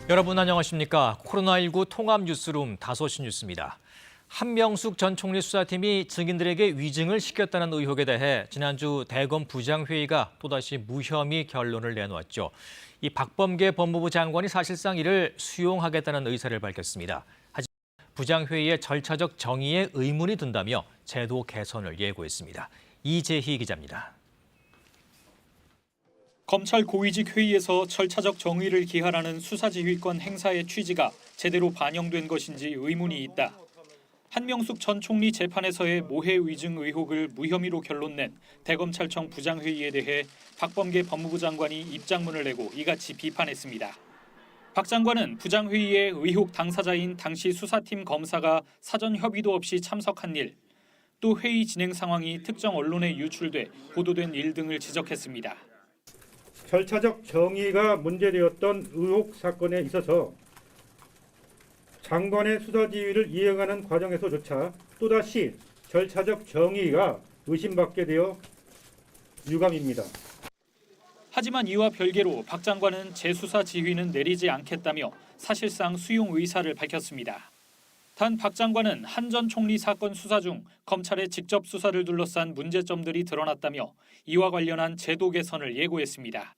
여러분 안녕하십니까? 코로나19 통합 뉴스룸 5시 뉴스입니다. 한명숙 전 총리 수사팀이 증인들에게 위증을 시켰다는 의혹에 대해 지난주 대검 부장회의가 또다시 무혐의 결론을 내놓았죠. 이 박범계 법무부 장관이 사실상 이를 수용하겠다는 의사를 밝혔습니다. 하지만 부장회의의 절차적 정의에 의문이 든다며 제도 개선을 예고했습니다. 이재희 기자입니다. 검찰 고위직 회의에서 절차적 정의를 기하라는 수사지휘권 행사의 취지가 제대로 반영된 것인지 의문이 있다. 한명숙 전 총리 재판에서의 모해 위증 의혹을 무혐의로 결론낸 대검찰청 부장회의에 대해 박범계 법무부 장관이 입장문을 내고 이같이 비판했습니다. 박 장관은 부장회의에 의혹 당사자인 당시 수사팀 검사가 사전 협의도 없이 참석한 일, 또 회의 진행 상황이 특정 언론에 유출돼 보도된 일 등을 지적했습니다. 절차적 정의가 문제되었던 의혹 사건에 있어서 장관의 수사 지휘를 이행하는 과정에서조차 또다시 절차적 정의가 의심받게 되어 유감입니다. 하지만 이와 별개로 박 장관은 재수사 지휘는 내리지 않겠다며 사실상 수용 의사를 밝혔습니다. 단 박 장관은 한 전 총리 사건 수사 중 검찰의 직접 수사를 둘러싼 문제점들이 드러났다며 이와 관련한 제도 개선을 예고했습니다.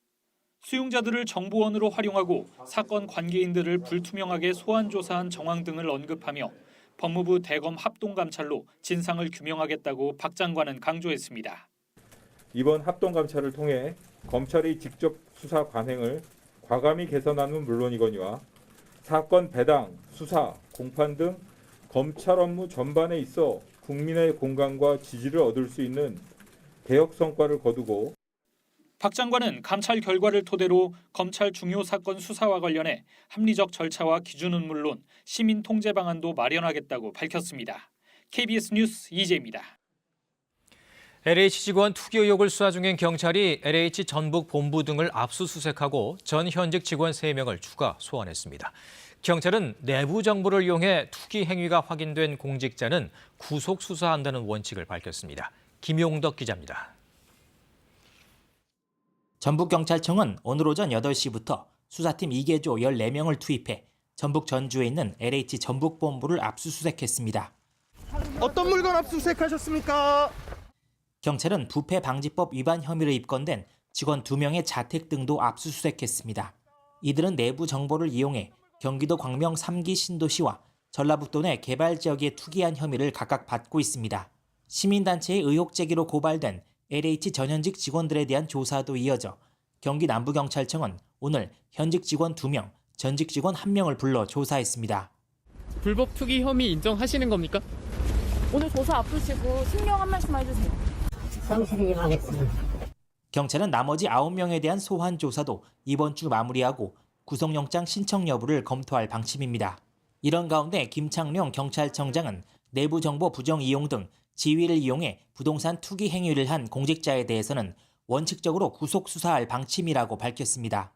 수용자들을 정보원으로 활용하고 사건 관계인들을 불투명하게 소환 조사한 정황 등을 언급하며 법무부 대검 합동감찰로 진상을 규명하겠다고 박 장관은 강조했습니다. 이번 합동감찰을 통해 검찰의 직접 수사 관행을 과감히 개선하는 물론이거니와 사건 배당, 수사, 공판 등 검찰 업무 전반에 있어 국민의 공감과 지지를 얻을 수 있는 개혁 성과를 거두고 박 장관은 감찰 결과를 토대로 검찰 중요 사건 수사와 관련해 합리적 절차와 기준은 물론 시민 통제 방안도 마련하겠다고 밝혔습니다. KBS 뉴스 이재입니다. LH 직원 투기 의혹을 수사 중인 경찰이 LH 전북 본부 등을 압수수색하고 전 현직 직원 3명을 추가 소환했습니다. 경찰은 내부 정보를 이용해 투기 행위가 확인된 공직자는 구속 수사한다는 원칙을 밝혔습니다. 김용덕 기자입니다. 전북경찰청은 오늘 오전 8시부터 수사팀 2개조 14명을 투입해 전북 전주에 있는 LH 전북본부를 압수수색했습니다. 어떤 물건 압수수색하셨습니까? 경찰은 부패방지법 위반 혐의로 입건된 직원 2명의 자택 등도 압수수색했습니다. 이들은 내부 정보를 이용해 경기도 광명 3기 신도시와 전라북도 내 개발 지역에 투기한 혐의를 각각 받고 있습니다. 시민단체의 의혹 제기로 고발된 LH 전현직 직원들에 대한 조사도 이어져 경기 남부경찰청은 오늘 현직 직원 2명, 전직 직원 1명을 불러 조사했습니다. 불법 투기 혐의 인정하시는 겁니까? 오늘 조사 앞두시고 신경 한 말씀 해주세요. 성실히 하겠습니다. 경찰은 나머지 9명에 대한 소환 조사도 이번 주 마무리하고 구속영장 신청 여부를 검토할 방침입니다. 이런 가운데 김창룡 경찰청장은 내부 정보 부정 이용 등 지위를 이용해 부동산 투기 행위를 한 공직자에 대해서는 원칙적으로 구속 수사할 방침이라고 밝혔습니다.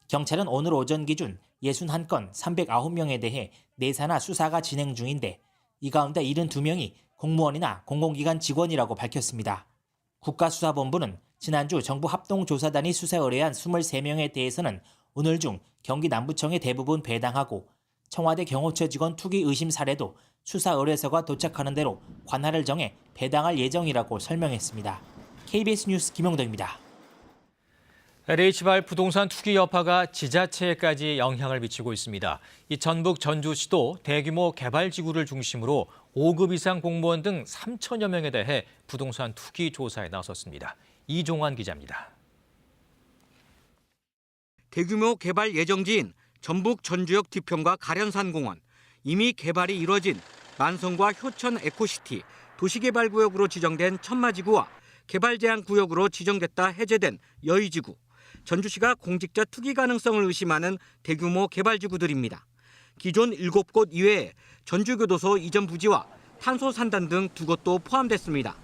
경찰은 오늘 오전 기준 61건 309명에 대해 내사나 수사가 진행 중인데 이 가운데 72명이 공무원이나 공공기관 직원이라고 밝혔습니다. 국가수사본부는 지난주 정부 합동조사단이 수사 의뢰한 23명에 대해서는 오늘 중 경기 남부청에 대부분 배당하고 청와대 경호처 직원 투기 의심 사례도 수사 의뢰서가 도착하는 대로 관할을 정해 배당할 예정이라고 설명했습니다. KBS 뉴스 김용덕입니다. LH발 부동산 투기 여파가 지자체에까지 영향을 미치고 있습니다. 이 전북 전주시도 대규모 개발지구를 중심으로 5급 이상 공무원 등 3천여 명에 대해 부동산 투기 조사에 나섰습니다. 이종환 기자입니다. 대규모 개발 예정지인 전북 전주역 뒤편과 가련산공원, 이미 개발이 이뤄진 만성과 효천 에코시티, 도시개발구역으로 지정된 천마지구와 개발제한구역으로 지정됐다 해제된 여의지구, 전주시가 공직자 투기 가능성을 의심하는 대규모 개발지구들입니다. 기존 7곳 이외에 전주교도소 이전 부지와 탄소산단 등 2곳도 포함됐습니다.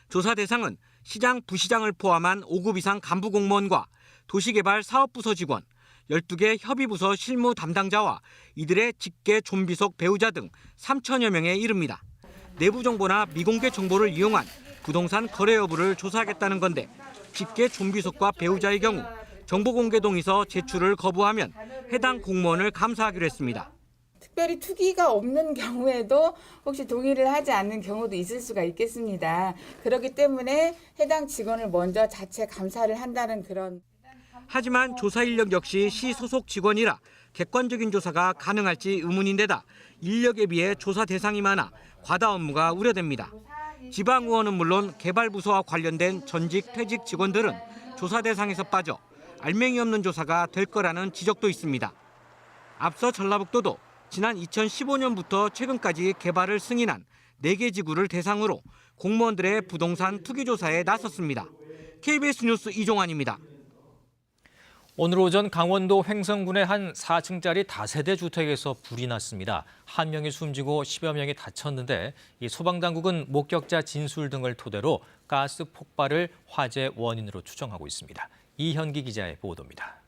조사 대상은 시장, 부시장을 포함한 5급 이상 간부 공무원과 도시개발 사업부서 직원, 12개 협의부서 실무 담당자와 이들의 직계 좀비속 배우자 등 3천여 명에 이릅니다. 내부 정보나 미공개 정보를 이용한 부동산 거래 여부를 조사하겠다는 건데 직계 좀비속과 배우자의 경우 정보 공개 동의서 제출을 거부하면 해당 공무원을 감사하기로 했습니다. 특별히 투기가 없는 경우에도 혹시 동의를 하지 않는 경우도 있을 수가 있겠습니다. 그렇기 때문에 해당 직원을 먼저 자체 감사를 한다는 그런. 하지만 조사 인력 역시 시 소속 직원이라 객관적인 조사가 가능할지 의문인데다 인력에 비해 조사 대상이 많아 과다 업무가 우려됩니다. 지방의원은 물론 개발부서와 관련된 전직 퇴직 직원들은 조사 대상에서 빠져 알맹이 없는 조사가 될 거라는 지적도 있습니다. 앞서 전라북도도 지난 2015년부터 최근까지 개발을 승인한 4개 지구를 대상으로 공무원들의 부동산 투기 조사에 나섰습니다. KBS 뉴스 이종환입니다. 오늘 오전 강원도 횡성군의 한 4층짜리 다세대 주택에서 불이 났습니다. 1명이 숨지고 10여 명이 다쳤는데 이 소방당국은 목격자 진술 등을 토대로 가스 폭발을 화재 원인으로 추정하고 있습니다. 이현기 기자의 보도입니다.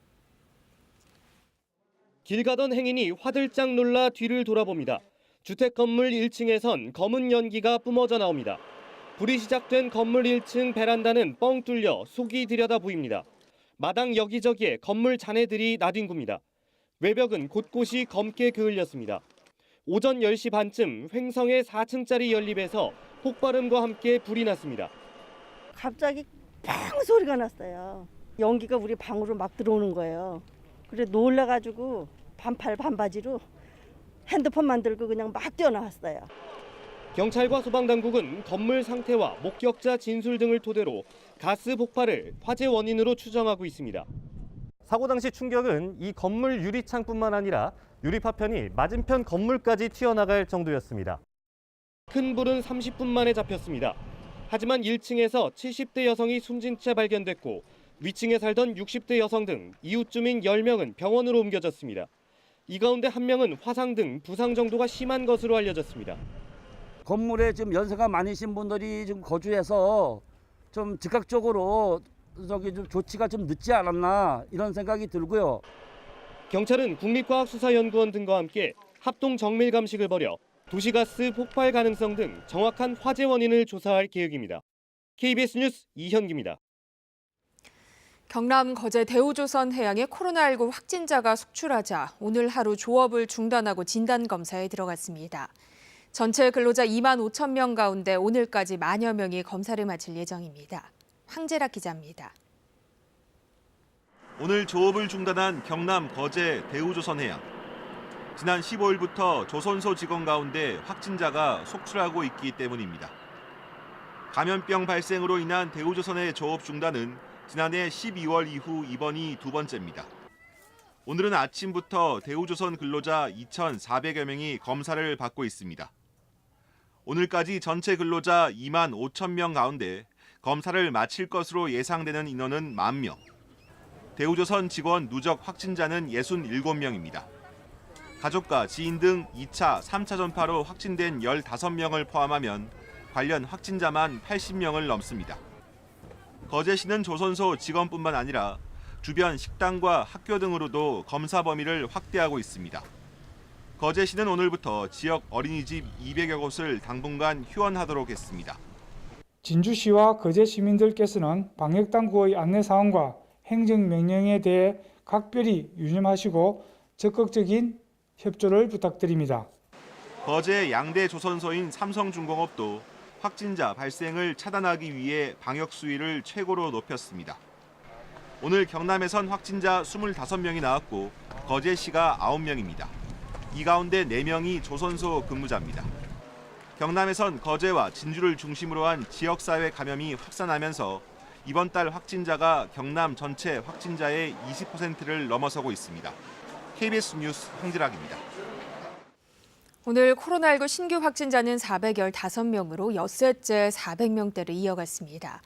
길 가던 행인이 화들짝 놀라 뒤를 돌아봅니다. 주택 건물 1층에선 검은 연기가 뿜어져 나옵니다. 불이 시작된 건물 1층 베란다는 뻥 뚫려 속이 들여다 보입니다. 마당 여기저기에 건물 잔해들이 나뒹굽니다. 외벽은 곳곳이 검게 그을렸습니다. 오전 10시 반쯤 횡성의 4층짜리 연립에서 폭발음과 함께 불이 났습니다. 갑자기 팡 소리가 났어요. 연기가 우리 방으로 막 들어오는 거예요. 그래 놀라가지고 반팔 반바지로 핸드폰만 들고 그냥 막 뛰어나왔어요. 경찰과 소방당국은 건물 상태와 목격자 진술 등을 토대로 가스 폭발을 화재 원인으로 추정하고 있습니다. 사고 당시 충격은 이 건물 유리창뿐만 아니라 유리 파편이 맞은편 건물까지 튀어나갈 정도였습니다. 큰 불은 30분 만에 잡혔습니다. 하지만 1층에서 70대 여성이 숨진 채 발견됐고 위층에 살던 60대 여성 등 이웃 주민 10명은 병원으로 옮겨졌습니다. 이 가운데 1명은 화상 등 부상 정도가 심한 것으로 알려졌습니다. 건물에 좀 연세가 많으신 분들이 좀 거주해서 좀 즉각적으로 좀 조치가 좀 늦지 않았나 이런 생각이 들고요. 경찰은 국립과학수사연구원 등과 함께 합동 정밀 감식을 벌여 도시가스 폭발 가능성 등 정확한 화재 원인을 조사할 계획입니다. KBS 뉴스 이현기입니다. 경남 거제 대우조선 해양에 코로나19 확진자가 속출하자 오늘 하루 조업을 중단하고 진단검사에 들어갔습니다. 전체 근로자 2만 5천 명 가운데 오늘까지 만여 명이 검사를 마칠 예정입니다. 황재락 기자입니다. 오늘 조업을 중단한 경남 거제 대우조선해양. 지난 15일부터 조선소 직원 가운데 확진자가 속출하고 있기 때문입니다. 감염병 발생으로 인한 대우조선의 조업 중단은 지난해 12월 이후 이번이 두 번째입니다. 오늘은 아침부터 대우조선 근로자 2,400여 명이 검사를 받고 있습니다. 오늘까지 전체 근로자 2만 5천 명 가운데 검사를 마칠 것으로 예상되는 인원은 1만 명. 대우조선 직원 누적 확진자는 67명입니다. 가족과 지인 등 2차, 3차 전파로 확진된 15명을 포함하면 관련 확진자만 80명을 넘습니다. 거제시는 조선소 직원뿐만 아니라 주변 식당과 학교 등으로도 검사 범위를 확대하고 있습니다. 거제시는 오늘부터 지역 어린이집 200여 곳을 당분간 휴원하도록 했습니다. 진주시와 거제 시민들께서는 방역당국의 안내사항과 행정명령에 대해 각별히 유념하시고 적극적인 협조를 부탁드립니다. 거제 양대 조선소인 삼성중공업도 확진자 발생을 차단하기 위해 방역 수위를 최고로 높였습니다. 오늘 경남에선 확진자 25명이 나왔고 거제시가 9명입니다. 이 가운데 4명이 조선소 근무자입니다. 경남에선 거제와 진주를 중심으로 한 지역사회 감염이 확산하면서 이번 달 확진자가 경남 전체 확진자의 20%를 넘어서고 있습니다. KBS 뉴스 황지락입니다. 오늘 코로나19 신규 확진자는 415명으로 엿새째 400명대를 이어갔습니다.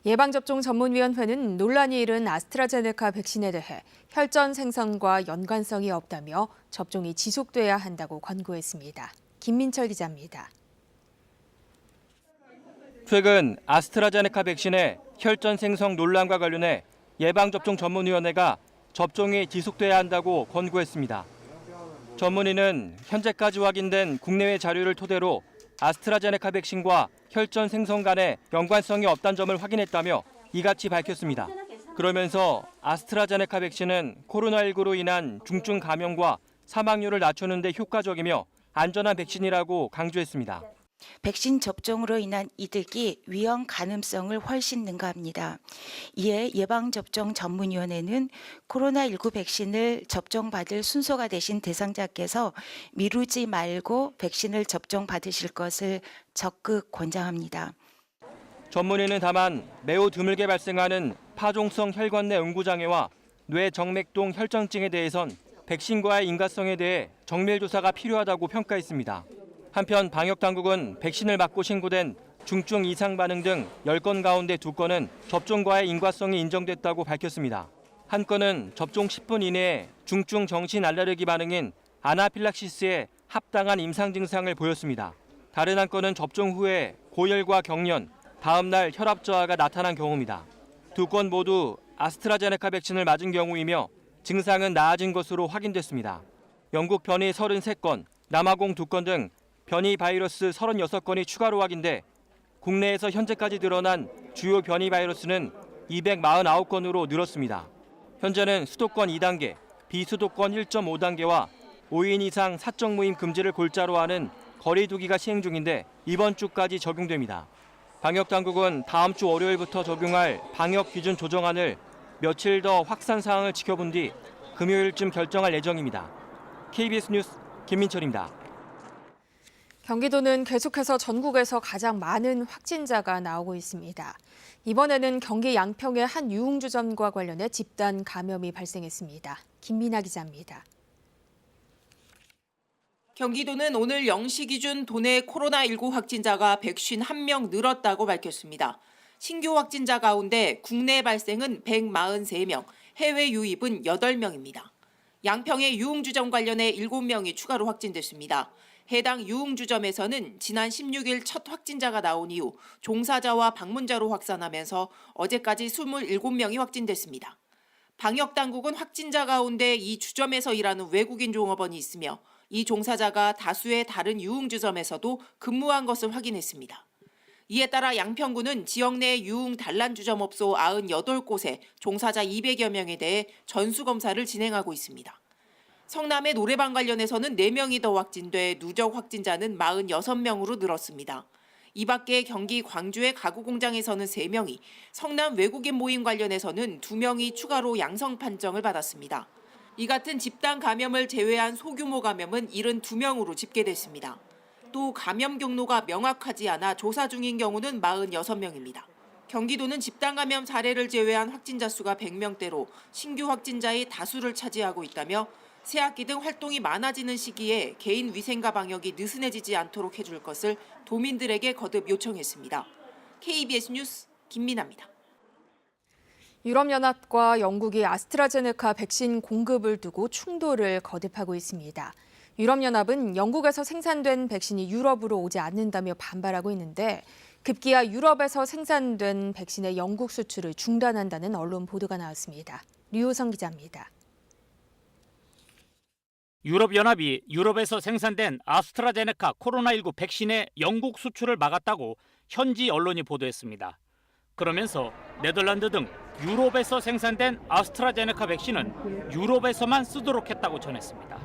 예방접종 전문위원회는 논란이 일은 아스트라제네카 백신에 대해 혈전 생성과 연관성이 없다며 접종이 지속돼야 한다고 권고했습니다. 김민철 기자입니다. 최근 아스트라제네카 백신의 혈전 생성 논란과 관련해 예방접종 전문위원회가 접종이 지속돼야 한다고 권고했습니다. 전문위는 현재까지 확인된 국내외 자료를 토대로 아스트라제네카 백신과 혈전 생성 간의 연관성이 없다는 점을 확인했다며 이같이 밝혔습니다. 그러면서 아스트라제네카 백신은 코로나19로 인한 중증 감염과 사망률을 낮추는 데 효과적이며 안전한 백신이라고 강조했습니다. 백신 접종으로 인한 이득이 위험 가능성을 훨씬 능가합니다. 이에 예방접종 전문위원회는 코로나19 백신을 접종받을 순서가 되신 대상자께서 미루지 말고 백신을 접종받으실 것을 적극 권장합니다. 전문의는 다만 매우 드물게 발생하는 파종성 혈관 내 응고장애와 뇌정맥동 혈전증에 대해선 백신과의 인과성에 대해 정밀 조사가 필요하다고 평가했습니다. 한편 방역당국은 백신을 맞고 신고된 중증 이상 반응 등 10건 가운데 2건은 접종과의 인과성이 인정됐다고 밝혔습니다. 한 건은 접종 10분 이내에 중증 정신 알레르기 반응인 아나필락시스에 합당한 임상 증상을 보였습니다. 다른 한 건은 접종 후에 고열과 경련, 다음 날 혈압 저하가 나타난 경우입니다. 2건 모두 아스트라제네카 백신을 맞은 경우이며 증상은 나아진 것으로 확인됐습니다. 영국 변이 33건, 남아공 2건 등 변이 바이러스 36건이 추가로 확인돼 국내에서 현재까지 드러난 주요 변이 바이러스는 249건으로 늘었습니다. 현재는 수도권 2단계, 비수도권 1.5단계와 5인 이상 사적 모임 금지를 골자로 하는 거리 두기가 시행 중인데 이번 주까지 적용됩니다. 방역당국은 다음 주 월요일부터 적용할 방역 기준 조정안을 며칠 더 확산 사항을 지켜본 뒤 금요일쯤 결정할 예정입니다. KBS 뉴스 김민철입니다. 경기도는 계속해서 전국에서 가장 많은 확진자가 나오고 있습니다. 이번에는 경기 양평의 한 유흥주점과 관련해 집단 감염이 발생했습니다. 김민아 기자입니다. 경기도는 오늘 0시 기준 도내 코로나19 확진자가 151명 늘었다고 밝혔습니다. 신규 확진자 가운데 국내 발생은 143명, 해외 유입은 8명입니다. 양평의 유흥주점 관련해 7명이 추가로 확진됐습니다. 해당 유흥주점에서는 지난 16일 첫 확진자가 나온 이후 종사자와 방문자로 확산하면서 어제까지 27명이 확진됐습니다. 방역당국은 확진자 가운데 이 주점에서 일하는 외국인 종업원이 있으며 이 종사자가 다수의 다른 유흥주점에서도 근무한 것을 확인했습니다. 이에 따라 양평구는 지역 내 유흥 단란주점업소 98곳에 종사자 200여 명에 대해 전수검사를 진행하고 있습니다. 성남의 노래방 관련해서는 4명이 더 확진돼 누적 확진자는 46명으로 늘었습니다. 이 밖에 경기 광주의 가구 공장에서는 3명이, 성남 외국인 모임 관련해서는 2명이 추가로 양성 판정을 받았습니다. 이 같은 집단 감염을 제외한 소규모 감염은 72명으로 집계됐습니다. 또 감염 경로가 명확하지 않아 조사 중인 경우는 46명입니다. 경기도는 집단 감염 사례를 제외한 확진자 수가 100명대로 신규 확진자의 다수를 차지하고 있다며 새학기 등 활동이 많아지는 시기에 개인 위생과 방역이 느슨해지지 않도록 해줄 것을 도민들에게 거듭 요청했습니다. KBS 뉴스 김민아입니다. 유럽연합과 영국이 아스트라제네카 백신 공급을 두고 충돌을 거듭하고 있습니다. 유럽연합은 영국에서 생산된 백신이 유럽으로 오지 않는다며 반발하고 있는데 급기야 유럽에서 생산된 백신의 영국 수출을 중단한다는 언론 보도가 나왔습니다. 류호성 기자입니다. 유럽연합이 유럽에서 생산된 아스트라제네카 코로나19 백신의 영국 수출을 막았다고 현지 언론이 보도했습니다. 그러면서 네덜란드 등 유럽에서 생산된 아스트라제네카 백신은 유럽에서만 쓰도록 했다고 전했습니다.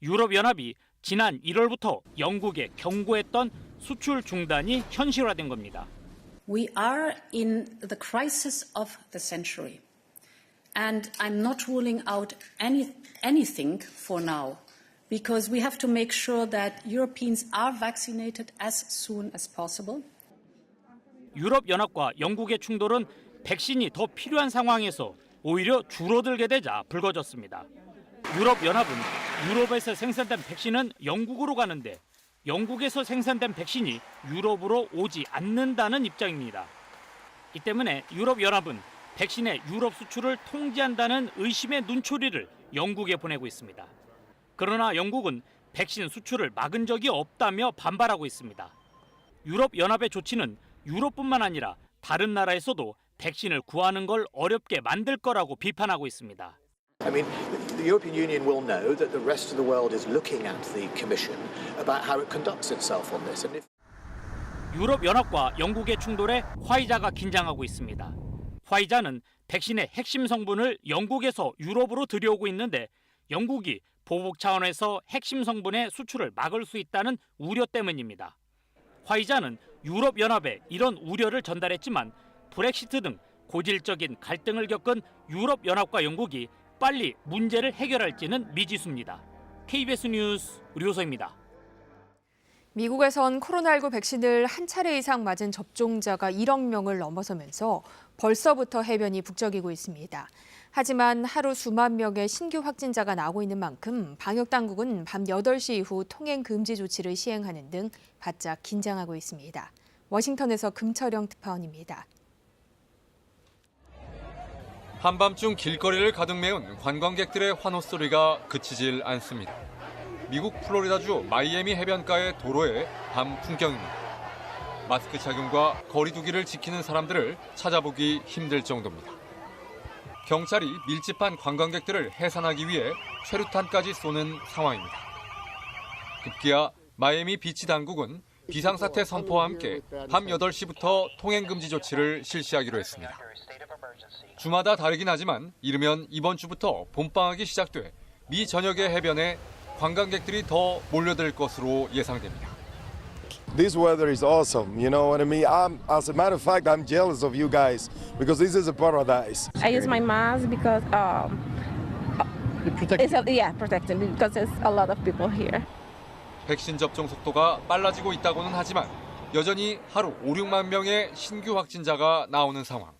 유럽연합이 지난 1월부터 영국에 경고했던 수출 중단이 현실화된 겁니다. We are in the crisis of the century. And I'm not ruling out anything for now, because we have to make sure that Europeans are vaccinated as soon as possible. 유럽연합과 영국의 충돌은 백신이 더 필요한 상황에서 오히려 줄어들게 되자 불거졌습니다. 유럽연합은 유럽에서 생산된 백신은 영국으로 가는데 영국에서 생산된 백신이 유럽으로 오지 않는다는 입장입니다. 이 때문에 유럽연합은 백신의 유럽 수출을 통제한다는 의심의 눈초리를 영국에 보내고 있습니다. 그러나 영국은 백신 수출을 막은 적이 없다며 반발하고 있습니다. 유럽연합의 조치는 유럽뿐만 아니라 다른 나라에서도 백신을 구하는 걸 어렵게 만들 거라고 비판하고 있습니다. I mean, the European Union will know that the rest of the world is looking at the Commission about how it conducts itself on this. 유럽연합과 영국의 충돌에 화이자가 긴장하고 있습니다. 화이자는 백신의 핵심 성분을 영국에서 유럽으로 들여오고 있는데 영국이 보복 차원에서 핵심 성분의 수출을 막을 수 있다는 우려 때문입니다. 화이자는 유럽연합에 이런 우려를 전달했지만 브렉시트 등 고질적인 갈등을 겪은 유럽연합과 영국이 빨리 문제를 해결할지는 미지수입니다. KBS 뉴스 류호서입니다. 미국에선 코로나19 백신을 한 차례 이상 맞은 접종자가 1억 명을 넘어서면서 벌써부터 해변이 북적이고 있습니다. 하지만 하루 수만 명의 신규 확진자가 나오고 있는 만큼 방역당국은 밤 8시 이후 통행 금지 조치를 시행하는 등 바짝 긴장하고 있습니다. 워싱턴에서 금철영 특파원입니다. 한밤중 길거리를 가득 메운 관광객들의 환호 소리가 그치질 않습니다. 미국 플로리다주 마이애미 해변가의 도로의 밤 풍경입니다. 마스크 착용과 거리 두기를 지키는 사람들을 찾아보기 힘들 정도입니다. 경찰이 밀집한 관광객들을 해산하기 위해 최루탄까지 쏘는 상황입니다. 급기야 마이애미 비치 당국은 비상사태 선포와 함께 밤 8시부터 통행금지 조치를 실시하기로 했습니다. 주마다 다르긴 하지만 이르면 이번 주부터 봄방학이 시작돼 미 전역의 해변에 관광객들이 더 몰려들 것으로 예상됩니다. This weather is awesome, you know what I mean? As a matter of fact, I'm jealous of you guys because this is a paradise. I use my mask because protecting because there's a lot of people here. 백신 접종 속도가 빨라지고 있다고는 하지만 여전히 하루 5, 6만 명의 신규 확진자가 나오는 상황.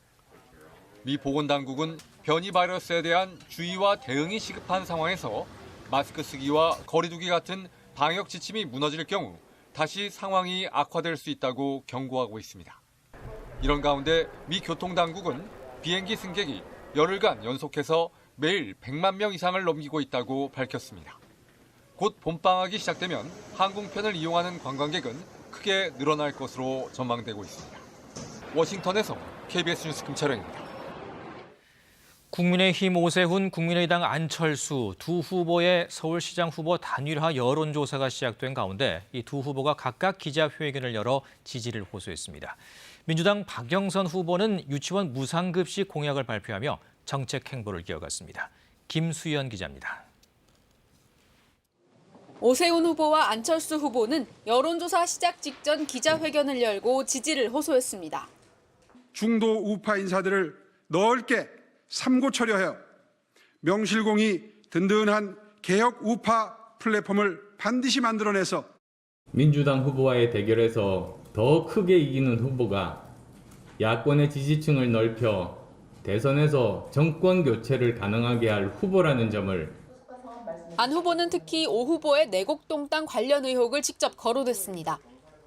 미 보건당국은 변이 바이러스에 대한 주의와 대응이 시급한 상황에서 마스크 쓰기와 거리 두기 같은 방역 지침이 무너질 경우 다시 상황이 악화될 수 있다고 경고하고 있습니다. 이런 가운데 미 교통당국은 비행기 승객이 열흘간 연속해서 매일 100만 명 이상을 넘기고 있다고 밝혔습니다. 곧 봄방학이 시작되면 항공편을 이용하는 관광객은 크게 늘어날 것으로 전망되고 있습니다. 워싱턴에서 KBS 뉴스 김철영입니다. 국민의힘 오세훈, 국민의당 안철수 두 후보의 서울시장 후보 단일화 여론조사가 시작된 가운데 이 두 후보가 각각 기자회견을 열어 지지를 호소했습니다. 민주당 박영선 후보는 유치원 무상급식 공약을 발표하며 정책 행보를 이어갔습니다. 김수연 기자입니다. 오세훈 후보와 안철수 후보는 여론조사 시작 직전 기자회견을 열고 지지를 호소했습니다. 중도 우파 인사들을 넓게 삼고처리하여 명실공히 든든한 개혁 우파 플랫폼을 반드시 만들어내서 민주당 후보와의 대결에서 더 크게 이기는 후보가 야권의 지지층을 넓혀 대선에서 정권 교체를 가능하게 할 후보라는 점을 안 후보는 특히 오 후보의 내곡동 땅 관련 의혹을 직접 거론했습니다.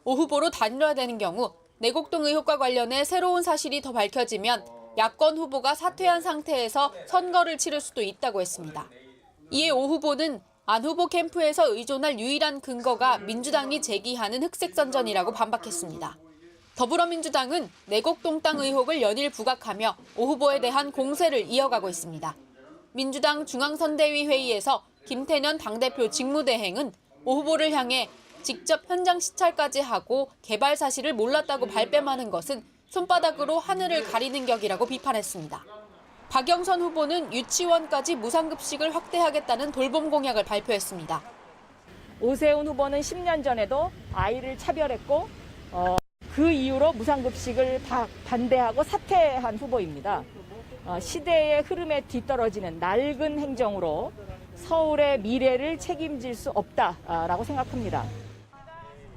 오 후보로 단일화되는 경우 내곡동 의혹과 관련해 새로운 사실이 더 밝혀지면 야권 후보가 사퇴한 상태에서 선거를 치를 수도 있다고 했습니다. 이에 오 후보는 안 후보 캠프에서 의존할 유일한 근거가 민주당이 제기하는 흑색선전이라고 반박했습니다. 더불어민주당은 내곡동 땅 의혹을 연일 부각하며 오 후보에 대한 공세를 이어가고 있습니다. 민주당 중앙선대위 회의에서 김태년 당대표 직무대행은 오 후보를 향해 직접 현장 시찰까지 하고 개발 사실을 몰랐다고 발뺌하는 것은 손바닥으로 하늘을 가리는 격이라고 비판했습니다. 박영선 후보는 유치원까지 무상급식을 확대하겠다는 돌봄 공약을 발표했습니다. 오세훈 후보는 10년 전에도 아이를 차별했고 그 이후로 무상급식을 반대하고 사퇴한 후보입니다. 시대의 흐름에 뒤떨어지는 낡은 행정으로 서울의 미래를 책임질 수 없다라고 생각합니다.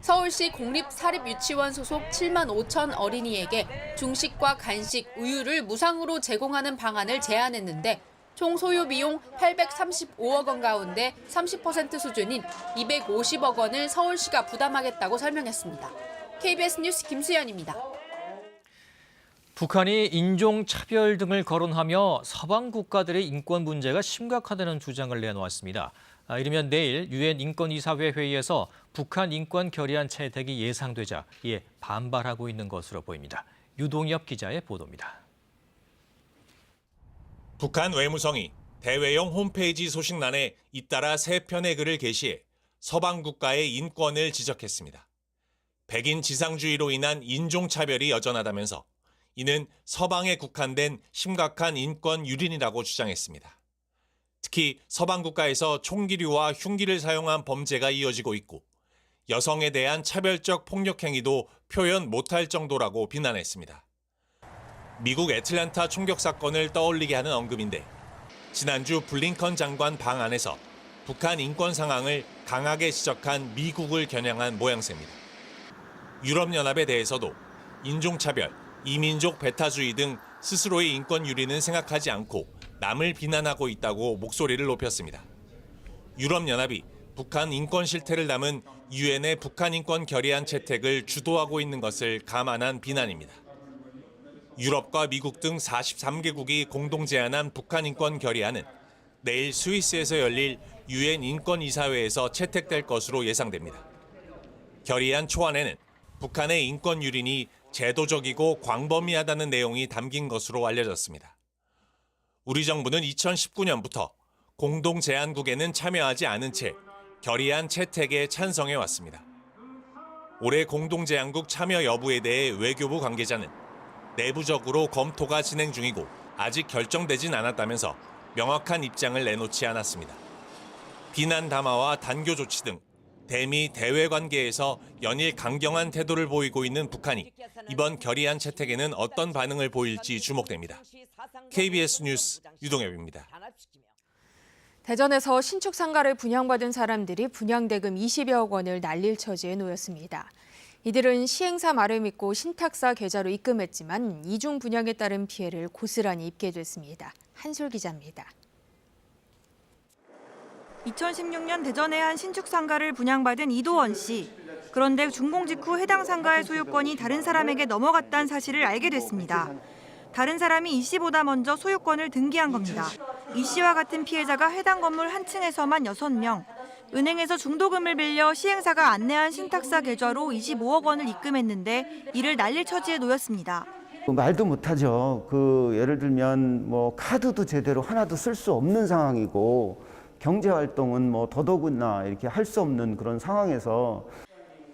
서울시 공립사립유치원 소속 7만 5천 어린이에게 중식과 간식, 우유를 무상으로 제공하는 방안을 제안했는데 총 소요 비용 835억 원 가운데 30% 수준인 250억 원을 서울시가 부담하겠다고 설명했습니다. KBS 뉴스 김수연입니다. 북한이 인종차별 등을 거론하며 서방 국가들의 인권 문제가 심각하다는 주장을 내놓았습니다. 이르면 내일 유엔 인권이사회 회의에서 북한 인권 결의안 채택이 예상되자 이에 반발하고 있는 것으로 보입니다. 유동엽 기자의 보도입니다. 북한 외무성이 대외용 홈페이지 소식란에 잇따라 3편의 글을 게시해 서방 국가의 인권을 지적했습니다. 백인 지상주의로 인한 인종차별이 여전하다면서 이는 서방에 국한된 심각한 인권 유린이라고 주장했습니다. 특히 서방 국가에서 총기류와 흉기를 사용한 범죄가 이어지고 있고 여성에 대한 차별적 폭력 행위도 표현 못할 정도라고 비난했습니다. 미국 애틀랜타 총격 사건을 떠올리게 하는 언급인데 지난주 블링컨 장관 방 안에서 북한 인권 상황을 강하게 지적한 미국을 겨냥한 모양새입니다. 유럽연합에 대해서도 인종차별, 이민족 배타주의 등 스스로의 인권 유린은 생각하지 않고 남을 비난하고 있다고 목소리를 높였습니다. 유럽연합이 북한 인권 실태를 담은 유엔의 북한 인권 결의안 채택을 주도하고 있는 것을 감안한 비난입니다. 유럽과 미국 등 43개국이 공동 제안한 북한 인권 결의안은 내일 스위스에서 열릴 유엔 인권이사회에서 채택될 것으로 예상됩니다. 결의안 초안에는 북한의 인권 유린이 제도적이고 광범위하다는 내용이 담긴 것으로 알려졌습니다. 우리 정부는 2019년부터 공동 제안국에는 참여하지 않은 채 결의안 채택에 찬성해 왔습니다. 올해 공동 제안국 참여 여부에 대해 외교부 관계자는 내부적으로 검토가 진행 중이고 아직 결정되진 않았다면서 명확한 입장을 내놓지 않았습니다. 비난 담화와 단교 조치 등 대미 대외 관계에서 연일 강경한 태도를 보이고 있는 북한이 이번 결의안 채택에는 어떤 반응을 보일지 주목됩니다. KBS 뉴스 유동엽입니다. 대전에서 신축 상가를 분양받은 사람들이 분양대금 20여 원을 날릴 처지에 놓였습니다. 이들은 시행사 말을 믿고 신탁사 계좌로 입금했지만 이중 분양에 따른 피해를 고스란히 입게 됐습니다. 한솔 기자입니다. 2016년 대전의 한 신축 상가를 분양받은 이도원 씨. 그런데 준공 직후 해당 상가의 소유권이 다른 사람에게 넘어갔다는 사실을 알게 됐습니다. 다른 사람이 이 씨보다 먼저 소유권을 등기한 겁니다. 이 씨와 같은 피해자가 해당 건물 한 층에서만 6명. 은행에서 중도금을 빌려 시행사가 안내한 신탁사 계좌로 25억 원을 입금했는데 이를 날릴 처지에 놓였습니다. 말도 못하죠. 예를 들면 카드도 제대로 하나도 쓸 수 없는 상황이고 경제 활동은 더더군나 이렇게 할 수 없는 그런 상황에서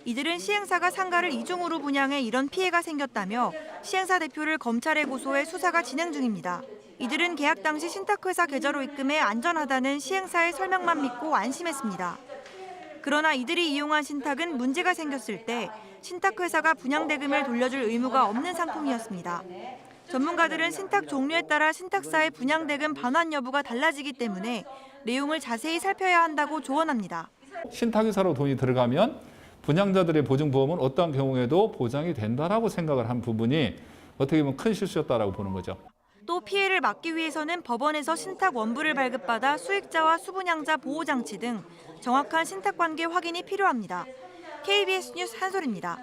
이들은 시행사가 상가를 이중으로 분양해 이런 피해가 생겼다며 시행사 대표를 검찰에 고소해 수사가 진행 중입니다. 이들은 계약 당시 신탁회사 계좌로 입금해 안전하다는 시행사의 설명만 믿고 안심했습니다. 그러나 이들이 이용한 신탁은 문제가 생겼을 때 신탁회사가 분양대금을 돌려줄 의무가 없는 상품이었습니다. 전문가들은 신탁 종류에 따라 신탁사의 분양대금 반환 여부가 달라지기 때문에 내용을 자세히 살펴야 한다고 조언합니다. 신탁회사로 돈이 들어가면 분양자들의 보증보험은 어떠한 경우에도 보장이 된다라고 생각을 한 부분이 어떻게 보면 큰 실수였다라고 보는 거죠. 또 피해를 막기 위해서는 법원에서 신탁 원부를 발급받아 수익자와 수분양자 보호장치 등 정확한 신탁 관계 확인이 필요합니다. KBS 뉴스 한솔입니다.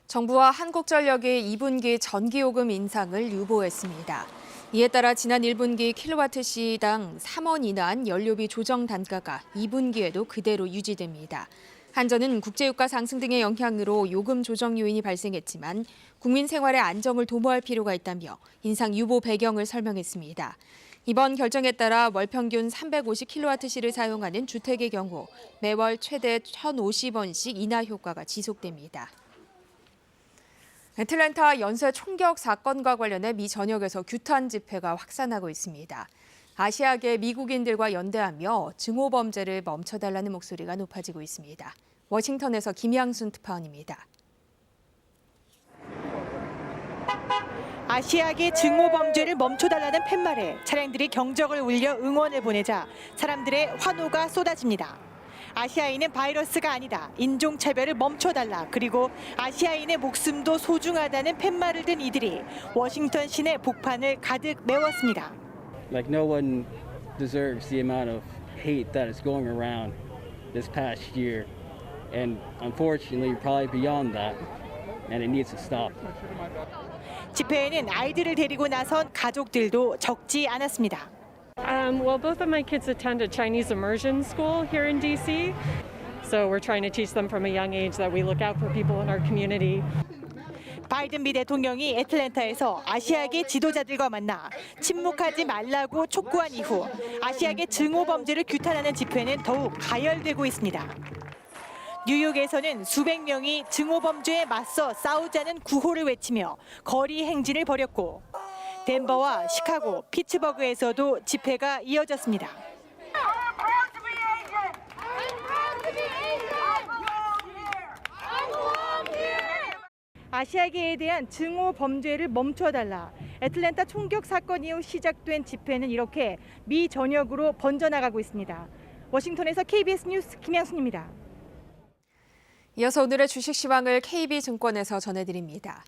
정부와 한국전력이 2분기 전기요금 인상을 유보했습니다. 이에 따라 지난 1분기 킬로와트시당 3원 이내한 연료비 조정 단가가 2분기에도 그대로 유지됩니다. 한전은 국제유가 상승 등의 영향으로 요금 조정 요인이 발생했지만 국민 생활의 안정을 도모할 필요가 있다며 인상 유보 배경을 설명했습니다. 이번 결정에 따라 월 평균 350kWh를 사용하는 주택의 경우 매월 최대 1,050원씩 인하 효과가 지속됩니다. 애틀랜타 연쇄 총격 사건과 관련해 미 전역에서 규탄 집회가 확산하고 있습니다. 아시아계 미국인들과 연대하며 증오 범죄를 멈춰달라는 목소리가 높아지고 있습니다. 워싱턴에서 김양순 특파원입니다. 아시아계 증오 범죄를 멈춰달라는 팻말에 차량들이 경적을 울려 응원을 보내자 사람들의 환호가 쏟아집니다. 아시아인은 바이러스가 아니다. 인종차별을 멈춰달라. 그리고 아시아인의 목숨도 소중하다는 팻말을 든 이들이 워싱턴 시내 복판을 가득 메웠습니다. Like no one deserves the amount of hate that is going around this past year. And unfortunately, probably beyond that. And it needs to stop. 집회에는 아이들을 데리고 나선 가족들도 적지 않았습니다. Well, both of my kids attend a Chinese immersion school here in DC. So we're trying to teach them from a young age that we look out for people in our community. 바이든 미 대통령이 애틀랜타에서 아시아계 지도자들과 만나 침묵하지 말라고 촉구한 이후 아시아계 증오 범죄를 규탄하는 집회는 더욱 가열되고 있습니다. 뉴욕에서는 수백 명이 증오범죄에 맞서 싸우자는 구호를 외치며 거리 행진을 벌였고 덴버와 시카고, 피츠버그에서도 집회가 이어졌습니다. 아시아계에 대한 증오 범죄를 멈춰달라. 애틀랜타 총격 사건 이후 시작된 집회는 이렇게 미 전역으로 번져나가고 있습니다. 워싱턴에서 KBS 뉴스 김양순입니다. 이어서 오늘의 주식 시황을 KB증권에서 전해드립니다.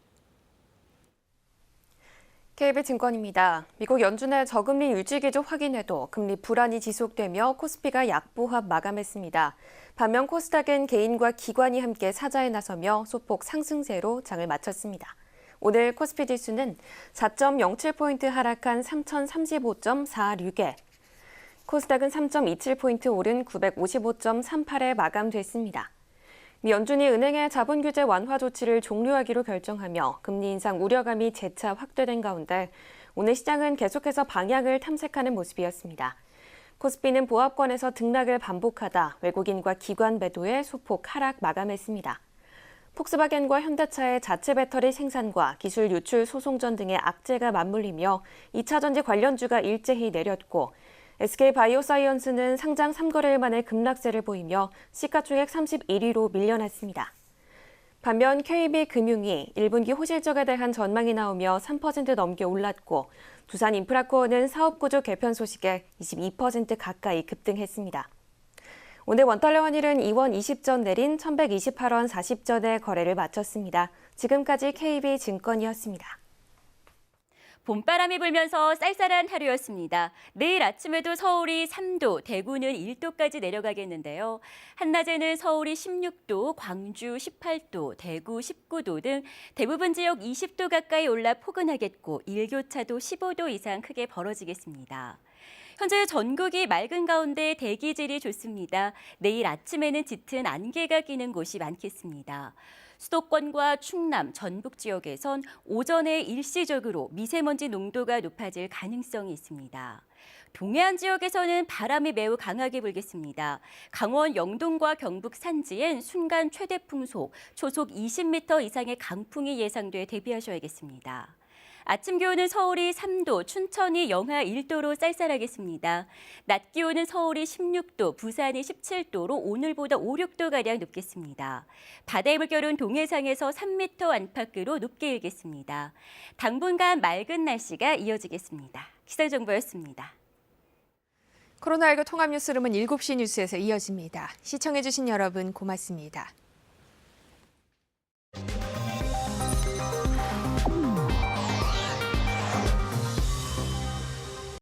KB증권입니다. 미국 연준의 저금리 유지 기조 확인에도 금리 불안이 지속되며 코스피가 약보합 마감했습니다. 반면 코스닥은 개인과 기관이 함께 사자에 나서며 소폭 상승세로 장을 마쳤습니다. 오늘 코스피 지수는 4.07포인트 하락한 3035.46에, 코스닥은 3.27포인트 오른 955.38에 마감됐습니다. 연준이 은행의 자본 규제 완화 조치를 종료하기로 결정하며 금리 인상 우려감이 재차 확대된 가운데 오늘 시장은 계속해서 방향을 탐색하는 모습이었습니다. 코스피는 보합권에서 등락을 반복하다 외국인과 기관 매도에 소폭 하락 마감했습니다. 폭스바겐과 현대차의 자체 배터리 생산과 기술 유출 소송전 등의 악재가 맞물리며 2차 전지 관련주가 일제히 내렸고 SK바이오사이언스는 상장 3거래일 만에 급락세를 보이며 시가총액 31위로 밀려났습니다. 반면 KB금융이 1분기 호실적에 대한 전망이 나오며 3% 넘게 올랐고 두산인프라코어는 사업구조 개편 소식에 22% 가까이 급등했습니다. 오늘 원달러 환율은 2원 20전 내린 1128원 40전에 거래를 마쳤습니다. 지금까지 KB증권이었습니다. 봄바람이 불면서 쌀쌀한 하루였습니다. 내일 아침에도 서울이 3도, 대구는 1도까지 내려가겠는데요. 한낮에는 서울이 16도, 광주 18도, 대구 19도 등 대부분 지역 20도 가까이 올라 포근하겠고 일교차도 15도 이상 크게 벌어지겠습니다. 현재 전국이 맑은 가운데 대기질이 좋습니다. 내일 아침에는 짙은 안개가 끼는 곳이 많겠습니다. 수도권과 충남, 전북 지역에선 오전에 일시적으로 미세먼지 농도가 높아질 가능성이 있습니다. 동해안 지역에서는 바람이 매우 강하게 불겠습니다. 강원 영동과 경북 산지엔 순간 최대 풍속, 초속 20m 이상의 강풍이 예상돼 대비하셔야겠습니다. 아침 기온은 서울이 3도, 춘천이 영하 1도로 쌀쌀하겠습니다. 낮 기온은 서울이 16도, 부산이 17도로 오늘보다 5, 6도가량 높겠습니다. 바다의 물결은 동해상에서 3m 안팎으로 높게 일겠습니다. 당분간 맑은 날씨가 이어지겠습니다. 기상정보였습니다. 코로나19 통합 뉴스룸은 7시 뉴스에서 이어집니다. 시청해주신 여러분 고맙습니다.